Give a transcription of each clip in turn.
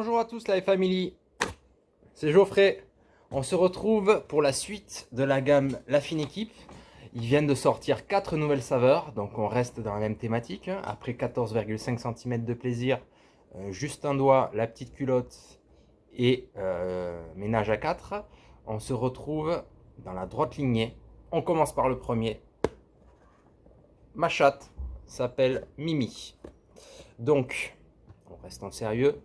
Bonjour à tous la family, c'est Geoffrey. On se retrouve pour la suite de la gamme La Fine Équipe. Ils viennent de sortir 4 nouvelles saveurs, donc on reste dans la même thématique. Après 14,5 cm de plaisir, juste un doigt, la petite culotte et ménage à 4. On se retrouve dans la droite lignée. On commence par le premier. Ma chatte s'appelle Mimi. Donc, on reste en sérieux.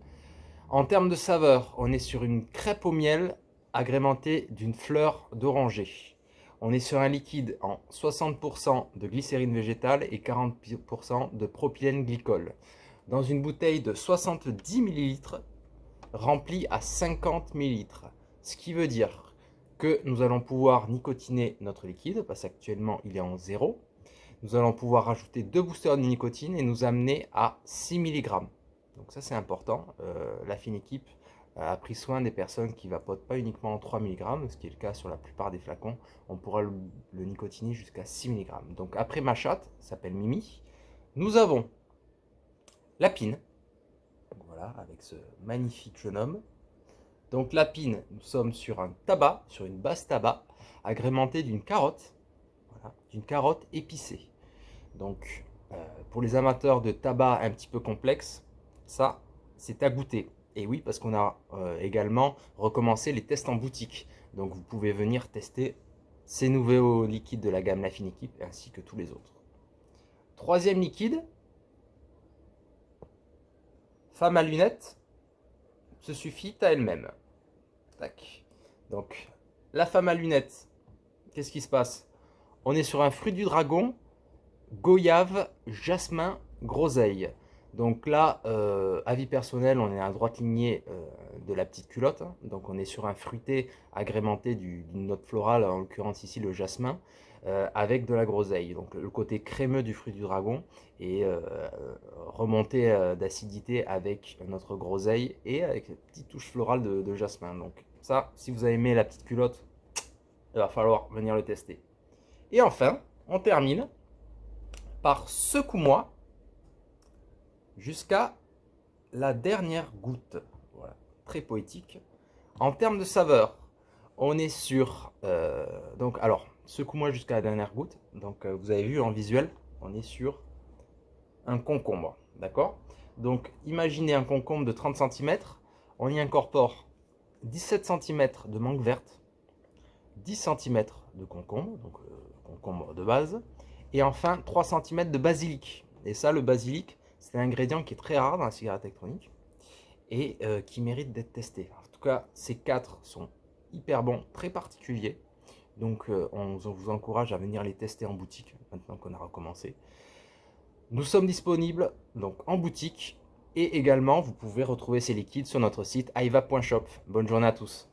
En termes de saveur, on est sur une crêpe au miel agrémentée d'une fleur d'oranger. On est sur un liquide en 60% de glycérine végétale et 40% de propylène glycol. Dans une bouteille de 70 ml remplie à 50 ml. Ce qui veut dire que nous allons pouvoir nicotiner notre liquide, parce qu'actuellement il est en 0. Nous allons pouvoir rajouter 2 boosters de nicotine et nous amener à 6 mg. Donc ça c'est important. La Fine Équipe a pris soin des personnes qui ne vapotent pas uniquement en 3 mg, ce qui est le cas sur la plupart des flacons. On pourra le nicotiner jusqu'à 6 mg. Donc après ma chatte, s'appelle Mimi, nous avons la pine. Donc voilà, avec ce magnifique jeune homme. Donc la pine, nous sommes sur un tabac, sur une base tabac, agrémentée d'une carotte, voilà, d'une carotte épicée. Donc pour les amateurs de tabac un petit peu complexe, ça c'est à goûter. Et oui, parce qu'on a également recommencé les tests en boutique. Donc vous pouvez venir tester ces nouveaux liquides de la gamme La Fine Équipe ainsi que tous les autres. Troisième liquide, femme à lunettes, se suffit à elle-même. Tac. Donc la femme à lunettes, qu'est-ce qui se passe? On est sur un fruit du dragon, goyave, jasmin, groseille. Donc là, avis personnel, on est à droite lignée de la petite culotte. Hein. Donc on est sur un fruité agrémenté d'une note florale, en l'occurrence ici le jasmin, avec de la groseille. Donc le côté crémeux du fruit du dragon et remonté d'acidité avec notre groseille et avec une petite touche florale de jasmin. Donc ça, si vous avez aimé la petite culotte, il va falloir venir le tester. Et enfin, on termine par secoue-moi jusqu'à la dernière goutte. Voilà, très poétique. En termes de saveur, on est sur... donc, alors, secoue-moi jusqu'à la dernière goutte. Donc, vous avez vu en visuel, on est sur un concombre. D'accord? Donc, imaginez un concombre de 30 cm. On y incorpore 17 cm de mangue verte, 10 cm de concombre, donc concombre de base, et enfin 3 cm de basilic. Et ça, le basilic, c'est un ingrédient qui est très rare dans la cigarette électronique et qui mérite d'être testé. En tout cas, ces 4 sont hyper bons, très particuliers. Donc on vous encourage à venir les tester en boutique, maintenant qu'on a recommencé. Nous sommes disponibles donc en boutique et également vous pouvez retrouver ces liquides sur notre site aiva.shop. Bonne journée à tous.